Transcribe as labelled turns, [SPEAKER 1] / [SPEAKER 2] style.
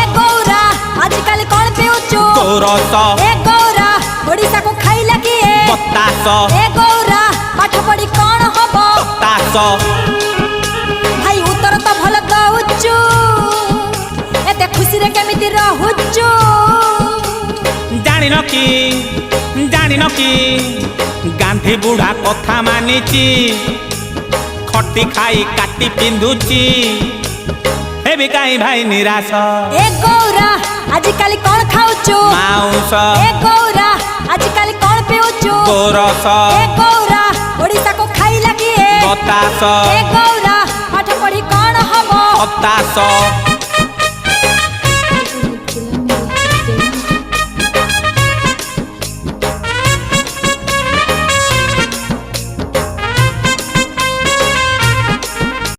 [SPEAKER 1] ए गौरा आजकल कौन पिउचु
[SPEAKER 2] गोरस
[SPEAKER 1] ए गौरा ओडिसा को खाइला किए
[SPEAKER 2] बतास
[SPEAKER 1] ए गौरा पाठ पढ़ी कौन हबो
[SPEAKER 2] बतास
[SPEAKER 1] भाई उत्तर तो भल दउचु एते खुशी रे केमिति रहुचु
[SPEAKER 2] जानिन कि गांधी बुढ़ा कथा मानिची खटी खाई काटी पिंधुची हेबी काई भाई निराश
[SPEAKER 1] ए गौरा आजकल कौन खाउचु
[SPEAKER 2] माउस
[SPEAKER 1] ए गौरा आजकल कौन पिउचु
[SPEAKER 2] गोरस
[SPEAKER 1] ए गौरा ओडिसा को खाइला किए
[SPEAKER 2] बतास
[SPEAKER 1] ए गौरा पाठ पढ़ी कौन हबो
[SPEAKER 2] बतास